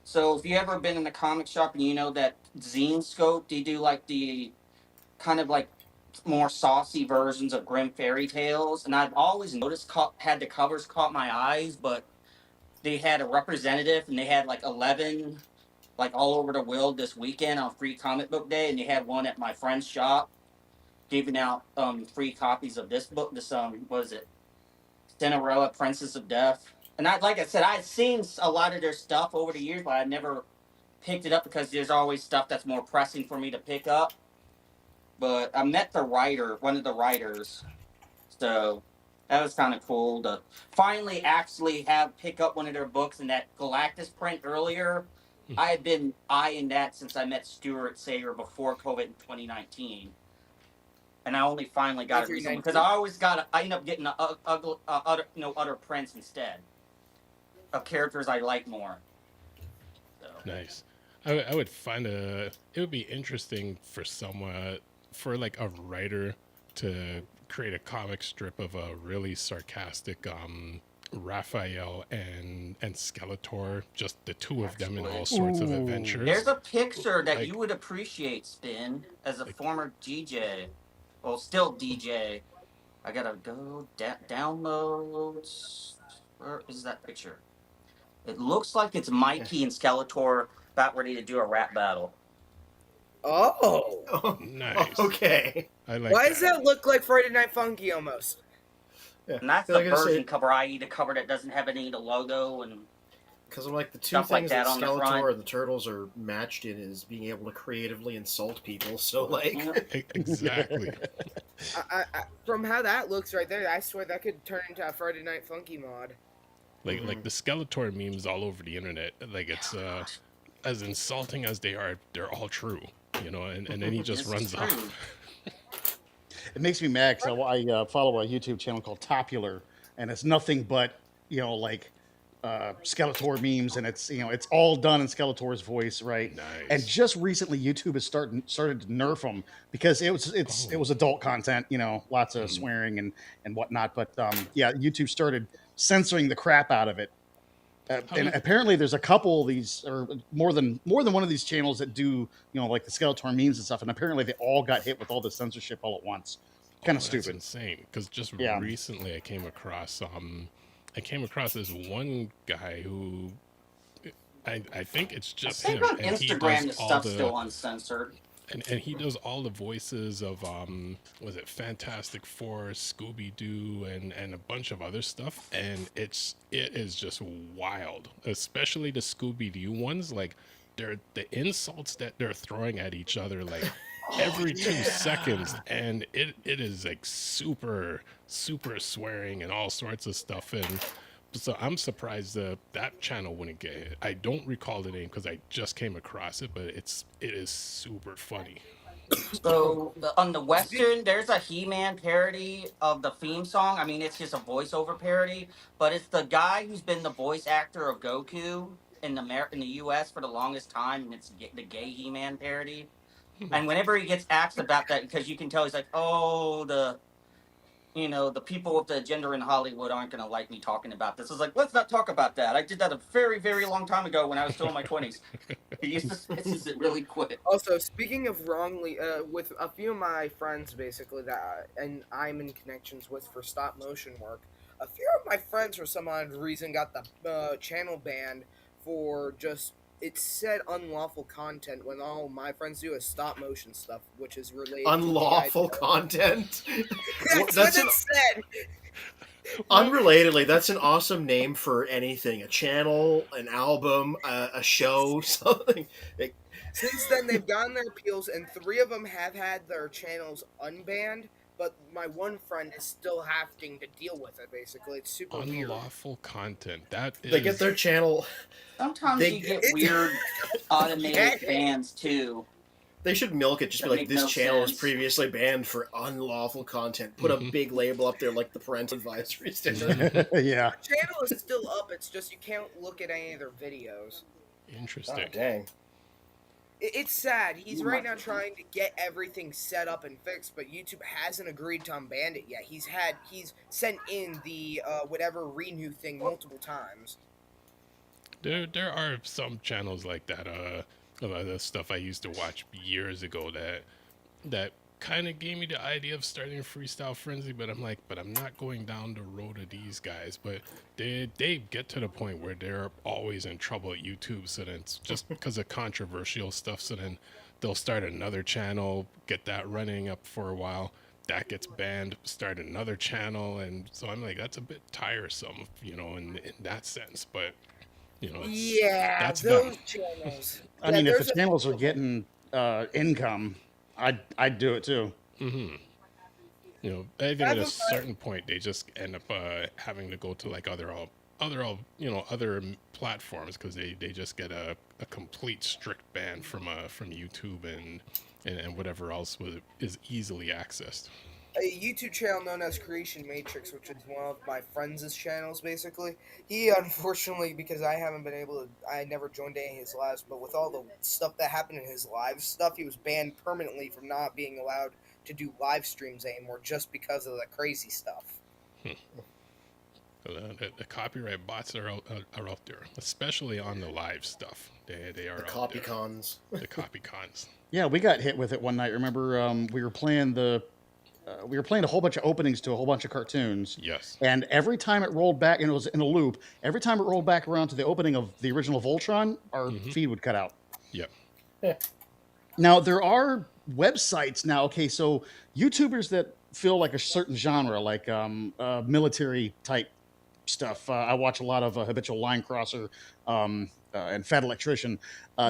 So, if you ever been in a comic shop and you know that Zine Scope, they do like the kind of like more saucy versions of Grim Fairy Tales, and I've always noticed had the covers caught my eyes, but they had a representative and they had like 11 like all over the world this weekend on Free Comic Book Day, and they had one at my friend's shop giving out free copies of this book. This what is it, Cinderella Princess of Death. And I, like I said, I'd seen a lot of their stuff over the years, but I never picked it up because there's always stuff that's more pressing for me to pick up. But I met the writer, one of the writers, so that was kind of cool to finally actually have pick up one of their books in that Galactus print earlier. I had been eyeing that since I met Stuart Sayer before COVID in 2019, and I only finally got it recently because I end up getting other prints instead of characters I like more. So. Nice. I would find it would be interesting for someone, for like a writer to create a comic strip of a really sarcastic Raphael and Skeletor, just the two of them in all sorts of Ooh. adventures. There's a picture that Like- you would appreciate, Spin, as a Like- former DJ. Well, still DJ. I gotta go downloads. Where is that picture? It looks like it's Mikey and Skeletor about ready to do a rap battle. Oh, Oh, Nice. okay. I like why does that look like Friday Night Funky almost? Yeah. And that's Like the I version say, cover, i.e., the cover that doesn't have any of the logo and. because I'm like the two Stuff like things that that on the front. Skeletor and the Turtles are matched in is being able to creatively insult people. So like, Exactly. From how that looks right there, I swear that could turn into a Friday Night Funky mod. Like the Skeletor memes all over the internet. Like it's as insulting as they are, they're all true. You know, and then he just This is runs true. off. It makes me mad because I follow a YouTube channel called Topular, and it's nothing but like Skeletor memes, and it's all done in Skeletor's voice, right? Nice. And just recently, YouTube has started to nerf them because it was adult content, lots of swearing and whatnot. But yeah, YouTube started censoring the crap out of it. And apparently, there's a couple of these, or more than one of these channels that do, like the Skeletor memes and stuff. And apparently, they all got hit with all the censorship all at once. Kind of That's stupid. insane. Because just Yeah. recently, I came across this one guy who I think it's I just think him, on and he Instagram, the does all stuff's the still uncensored. and he does all the voices of was it Fantastic Four, Scooby Doo, and a bunch of other stuff, and it is just wild, especially the Scooby Doo ones. Like the insults that they're throwing at each other like every 2 seconds, and it is like super swearing and all sorts of stuff. And so I'm surprised that channel wouldn't get hit. I don't recall the name because I just came across it, but it is super funny. So on the Western, there's a He-Man parody of the theme song. I mean, it's just a voiceover parody, but it's the guy who's been the voice actor of Goku in the U.S. for the longest time, and it's the gay He-Man parody. And whenever he gets asked about that, because you can tell he's like, "Oh, the people with the gender in Hollywood aren't going to like me talking about this." I was like, let's not talk about that. I did that a very, very long time ago when I was still in my 20s. He used to spit it really quick. Also, speaking of wrongly, with a few of my friends, basically and I'm in connections with for stop motion work. A few of my friends, for some odd reason, got the channel banned for just it said unlawful content when all my friends do is stop motion stuff, which is related. unlawful to content. That's That's what an- it said. Unrelatedly, that's an awesome name for anything: a channel, an album, a show, something. Since then, they've gotten their appeals, and 3 of them have had their channels unbanned. but my one friend is still having to deal with it. Basically, it's super weird. Unlawful content. That They get is their channel. Sometimes you They get It's weird automated yeah, bans too they should milk it. Just be that like, make this no channel is sense. previously banned for unlawful content. Put a Mhm. big label up there like the parental advisory sticker. Yeah. the channel is still up. It's just you can't look at any of their videos. Oh interesting. dang! It's sad. He's You right might now be. trying to get everything set up and fixed, but YouTube hasn't agreed to unban it yet. He's sent in the whatever renew thing multiple times. There are some channels like that. A lot of the stuff I used to watch years ago that kind of gave me the idea of starting a freestyle frenzy, but I'm like, but I'm not going down the road of these guys. But they get to the point where they're always in trouble at YouTube. So then it's just because of controversial stuff. So then they'll start another channel, get that running up for a while. That gets banned, start another channel, and so I'm like, that's a bit tiresome, in that sense. But Yeah, that's those them. channels. I mean, if the channels are getting income, I'd do it too. Hmm. I think at a certain point they just end up having to go to like other platforms because they just get a complete strict ban from YouTube and whatever else is easily accessed. A YouTube channel known as Creation Matrix, which is one of my friends' channels, basically. He, unfortunately, because I never joined any of his lives, but with all the stuff that happened in his live stuff, he was banned permanently from not being allowed to do live streams anymore just because of the crazy stuff. The copyright bots are out there, especially on the live stuff. They are The out there. copycons. The copycons. Yeah, we got hit with it one night. Remember, we were playing a whole bunch of openings to a whole bunch of cartoons. Yes. And every time it rolled back, and it was in a loop, every time it rolled back around to the opening of the original Voltron, our feed would cut out. Yep. Now, there are websites now. Okay, so YouTubers that feel like a certain genre, like military type stuff. I watch a lot of Habitual Line Crosser and Fat Electrician.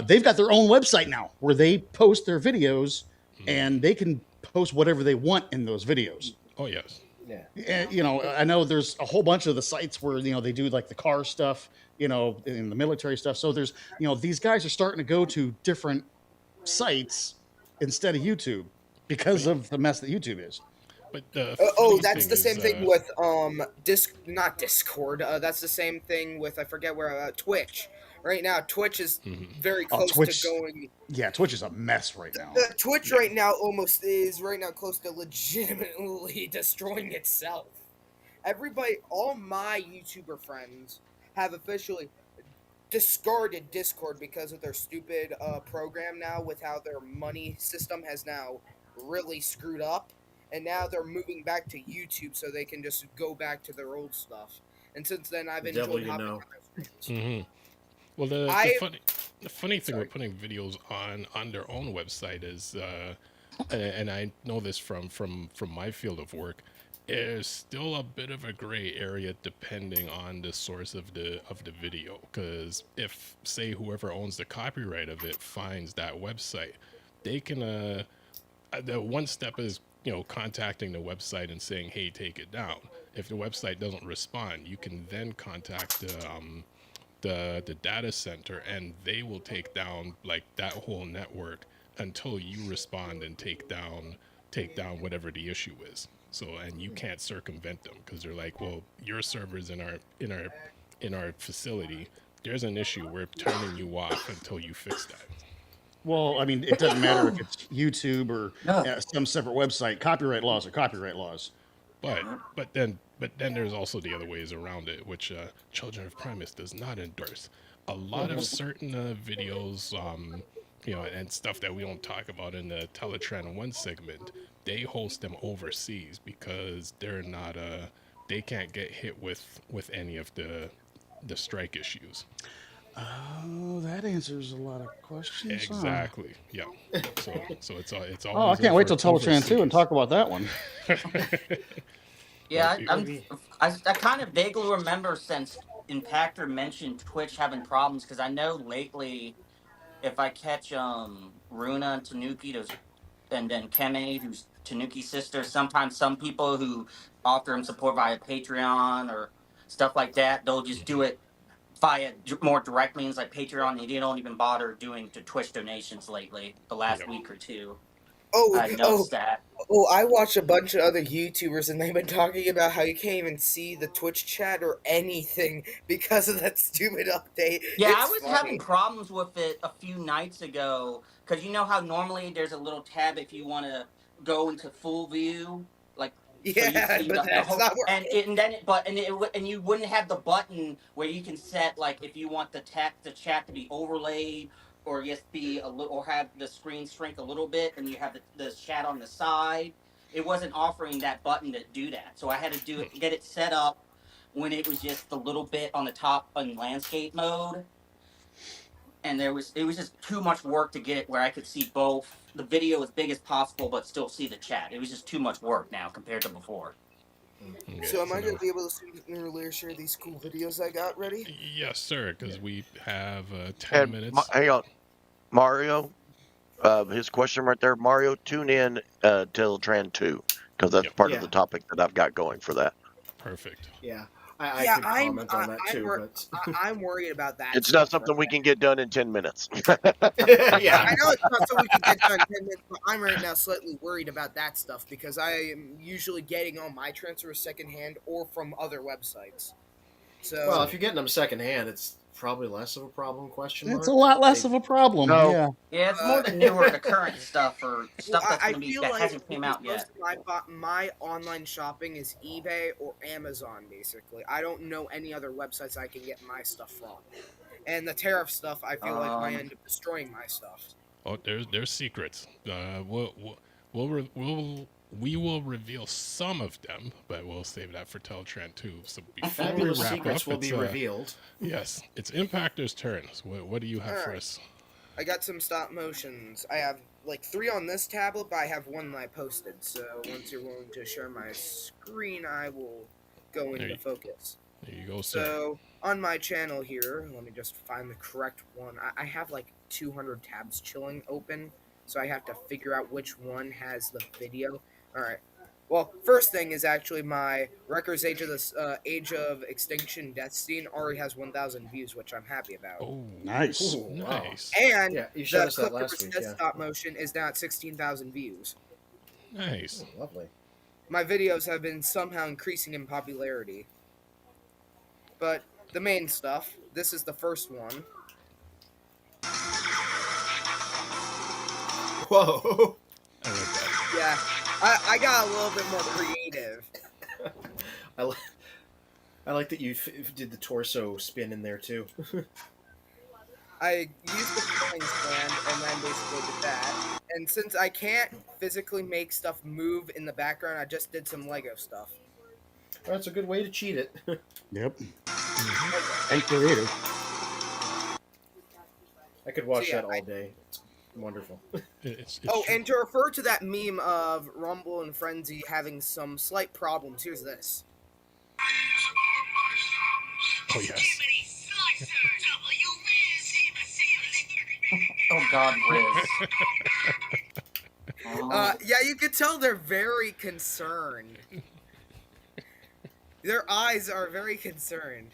They've got their own website now where they post their videos and they can post whatever they want in those videos. Oh yes. Yeah. And, I know there's a whole bunch of the sites where they do like the car stuff, in the military stuff. So there's these guys are starting to go to different sites instead of YouTube because of the mess that YouTube is. But the That's the same thing with not Discord. That's the same thing with I forget where Twitch. Right now, Twitch is very close Twitch, to going. Yeah, Twitch is a mess right now. Twitch right now almost is right now close to legitimately destroying itself. All my YouTuber friends have officially discarded Discord because of their stupid program now with how their money system has now really screwed up. And now they're moving back to YouTube so they can just go back to their old stuff. And since then, I've enjoyed hopping on their streams. Well, the funny thing with putting videos on their own website is, and I know this from my field of work, there's still a bit of a gray area depending on the source of the video. Because if, say, whoever owns the copyright of it finds that website, they can the one step is contacting the website and saying, hey, take it down. If the website doesn't respond, you can then contact the data center and they will take down like that whole network until you respond and take down whatever the issue is. So, and you can't circumvent them because they're like, well, your server's in our facility. There's an issue. We're turning you off until you fix that. Well, I mean, it doesn't matter if it's YouTube or some separate website. Copyright laws are copyright laws. But then there's also the other ways around it, which Children of Primus does not endorse. A lot of certain videos, and stuff that we don't talk about in the TelaTraan 1 segment, they host them overseas because they're not they can't get hit with any of the strike issues. Oh, that answers a lot of questions. Exactly. Yeah. So it's always. Oh, I can't wait till TelaTraan 2 and talk about that one. Yeah, I kind of vaguely remember since Impactor mentioned Twitch having problems because I know lately, if I catch Runa and Tanuki and then Keme who's Tanuki sisters. Sometimes some people who offer him support via Patreon or stuff like that, they'll just do it via more direct means like Patreon. They don't even bother doing to Twitch donations lately. The last Yep. week or two, Oh, I oh, noticed that. oh! I watch a bunch of other YouTubers, and they've been talking about how you can't even see the Twitch chat or anything because of that stupid update. Yeah, I It's was having funny. problems with it a few nights ago because you know how normally there's a little tab if you want to go into full view, like so you Yeah, see but the that's whole not and working. it, and then it, but and it and you wouldn't have the button where you can set like if you want the chat to be overlaid or just be a little or have the screen shrink a little bit and you have the chat on the side. It wasn't offering that button to do that, so I had to do it get it set up when it was just a little bit on the top in landscape mode, and it was just too much work to get it where I could see both the video as big as possible but still see the chat. It was just too much work now compared to before. Okay, So am so I now, gonna be able to sooner than earlier share these cool videos I got ready? yes, sir, because we have 10 And minutes. hang on, Mario. His question right there, Mario. Tune in TelaTraan 2 because that's Yep, part of Yeah, the topic that I've got going for that. perfect. yeah. I Yeah, could comment on that too, but I'm worried about that It's not stuff. Right? something we can get done in 10 minutes. yeah. I know it's not so we can get done in 10 minutes, but I'm right now slightly worried about that stuff because I am usually getting all my transfers secondhand or from other websites. So Well, if you're getting them secondhand, it's probably less of a problem. Question It's a mark. lot less They, of a problem. No, Yeah. Yeah, it's more uh, the newer, the current stuff or well, stuff that's I gonna be feel that like hasn't came because out most yet. of my online shopping is eBay or Amazon, basically. I don't know any other websites I can get my stuff from. And the tariff stuff, I feel like might end up destroying my stuff. Oh, there's secrets. We will reveal some of them, but we'll save that for Teltran too. So before we fabulous wrap secrets up, will it's be revealed. yes, it's Impactor's turn. So what do you have for Alright. us? I got some stop motions. I have like 3 on this tablet, but I have 1 that I posted. So once you're willing to share my screen, I will go There into you- focus. There you go, sir. So on my channel here, let me just find the correct one. I have like 200 tabs chilling open, so I have to figure out which one has the video. All right. Well, first thing is actually my Wrecker's Age of Extinction Death Scene already has 1,000 views, which I'm happy about. Oh, Nice. Ooh, wow. nice, And Yeah, you showed the us that Clipper last week. Yeah. stop motion is now at 16,000 views. nice. Oh, lovely. My videos have been somehow increasing in popularity. But the main stuff, this is the first one. Whoa. I like that. Yeah, I got a little bit more creative. I like that you did the torso spin in there too. I used the flying stand and then basically did that. And since I can't physically make stuff move in the background, I just did some Lego stuff. That's a good way to cheat it. Yep. Mm-hmm. And creative. I could watch So, yeah, that all day. It's wonderful. It's Oh, true. and to refer to that meme of Rumble and Frenzy having some slight problems, here's this. Oh yes. Oh God, Riz. Yeah, you can tell they're very concerned. Their eyes are very concerned.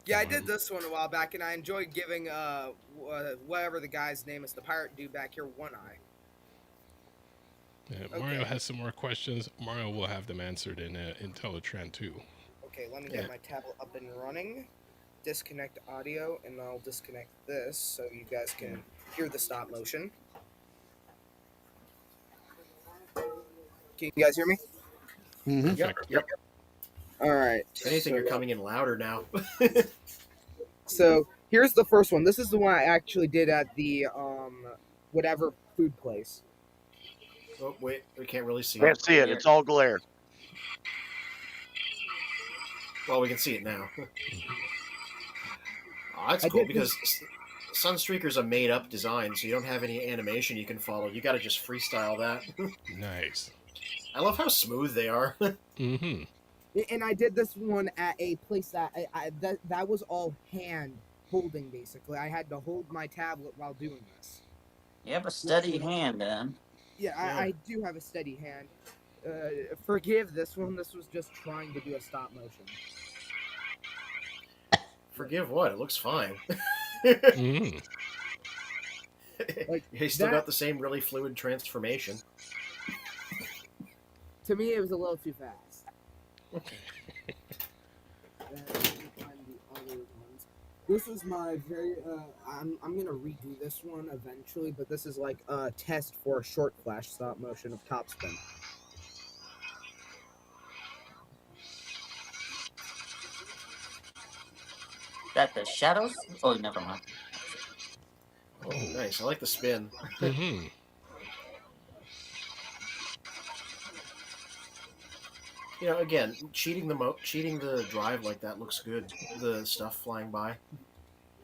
Yeah, I did this one a while back, and I enjoyed giving whatever the guy's name is, the pirate dude back here, one eye. Yeah, Mario has some more questions. Mario will have them answered in Teltran too. Okay, let me get my tablet up and running. Disconnect audio, and I'll disconnect this so you guys can hear the stop motion. Can you guys hear me? Mm-hmm. Yep. All right. If anything, you're coming in louder now. So here's the first one. This is the one I actually did at the whatever food place. Oh wait, we can't really see can't it. see it. It's all glare. Well, we can see it now. Oh, that's I cool did because Sunstreaker's a made-up design, so you don't have any animation you can follow. You got to just freestyle that. Nice. I love how smooth they are. Mm-hmm. And I did this one at a place that that was all hand holding, basically. I had to hold my tablet while doing this. You have a steady hand, man. Yeah, Yeah. I do have a steady hand. Forgive this one. This was just trying to do a stop motion. Forgive what? It looks fine. Mm. Like He still that, got the same really fluid transformation. to me, it was a little too fast. Then we find the other ones. This is my very. I'm gonna redo this one eventually, but this is like a test for a short flash stop motion of top spin. That the shadows? Oh, never mind. Oh, nice. I like the spin. Mm-hmm. You know, again, cheating the drive like that looks good. The stuff flying by.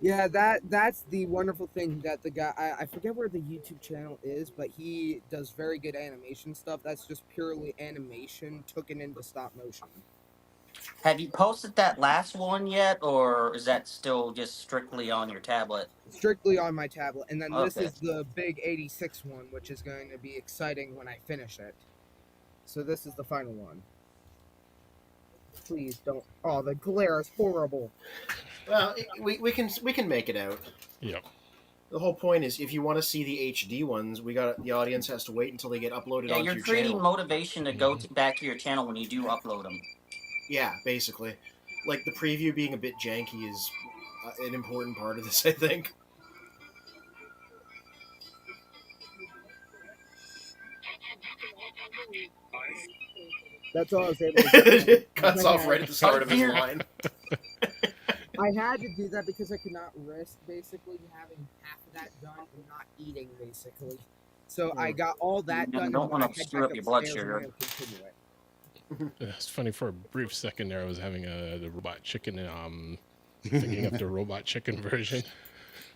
Yeah, that's the wonderful thing that the guy I forget where the YouTube channel is, but he does very good animation stuff. That's just purely animation taken into stop motion. Have you posted that last one yet, or is that still just strictly on your tablet? Strictly on my tablet, and then this Okay. is the big 86 one, which is going to be exciting when I finish it. So this is the final one. Please don't. Oh, the glare is horrible. Well, we can make it out. Yep. The whole point is, if you want to see the HD ones, the audience has to wait until they get uploaded Yeah, onto you're your creating channel. motivation to go back to your channel when you do upload them. Yeah, basically. Like the preview being a bit janky is an important part of this, I think. That's all I was able to do. Cuts off right at the start of his dear. line. I had to do that because I could not risk basically having half of that done and not eating basically. So I got all that You done. don't and wanna when I head screw back up your blood upstairs, sugar. I'm gonna continue it. It's funny, for a brief second there, I was having the robot chicken, thinking up the robot chicken version.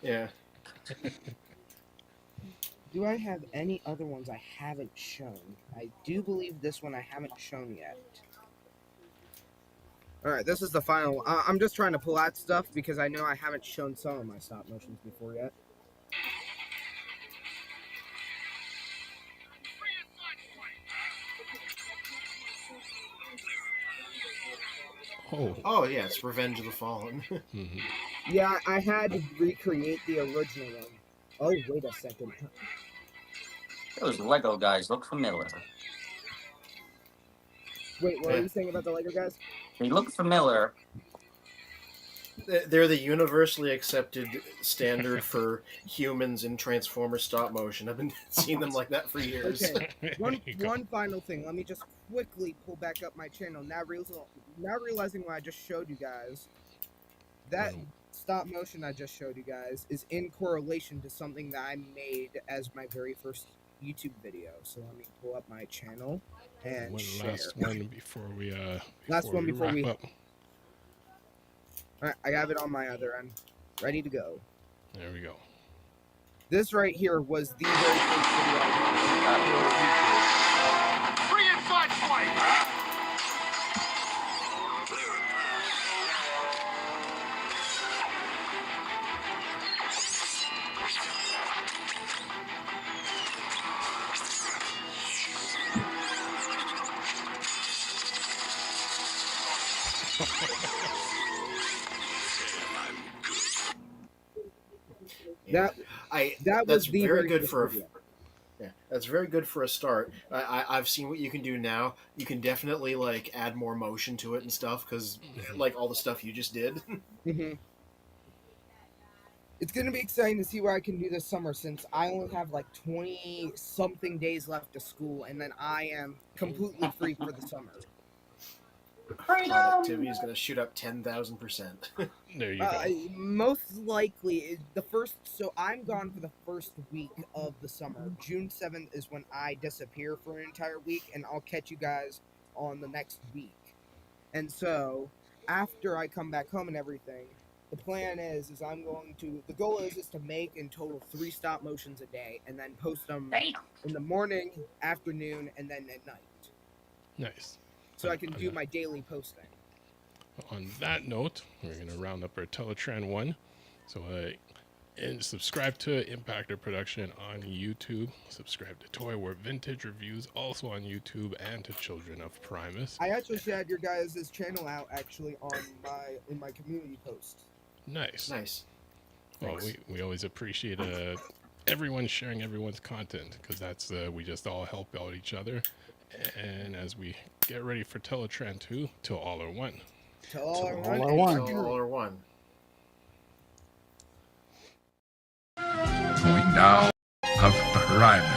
Yeah. Do I have any other ones I haven't shown? I do believe this one I haven't shown yet. Alright, this is the final one. I'm just trying to pull out stuff because I know I haven't shown some of my stop motions before yet. Oh. Oh, Yeah, it's Revenge of the Fallen. Mm-hmm. Yeah, I had to recreate the original one. Oh, wait a second. Those Lego guys look familiar. Wait, what are you saying about the Lego guys? They look familiar. They're the universally accepted standard for humans in Transformers stop motion. I've been seeing them like that for years. Okay, one There you go. final thing. Let me just quickly pull back up my channel. Now realizing what I just showed you guys. That stop motion I just showed you guys is in correlation to something that I made as my very first YouTube video. So let me pull up my channel and One share. last one before we Last one before wrap we- up. Alright, I have it on my other end. Ready to go. There we go. This right here was the very first video I made. Bring in flashlight! That That's was the very very good first for a video. Yeah, that's very good for a start. I've seen what you can do now. You can definitely like add more motion to it and stuff because like all the stuff you just did. Mm-hmm. It's gonna be exciting to see what I can do this summer since I only have like 20 something days left of school and then I am completely free for the summer. Productivity is going to shoot up 10,000%. There you go. Most likely so I'm gone for the first week of the summer. June 7th is when I disappear for an entire week and I'll catch you guys on the next week. And so after I come back home and everything, the plan is the goal is to make in total 3 stop motions a day and then post them in the morning, afternoon, and then at night. Nice. So I can do my daily posting. On that note, we're going to round up our TelaTraan 1. So And subscribe to Impactor Production on YouTube. Subscribe to Toy War Vintage Reviews, also on YouTube, and to Children of Primus. I actually shared your guys' channel out actually on in my community post. Nice. Nice. Well, Thanks. we always appreciate everyone sharing everyone's content, because that's we just all help out each other. And as we get ready for TelaTraan 2, till all are one. To all our all one. are one. So all are one. Going down of Primus.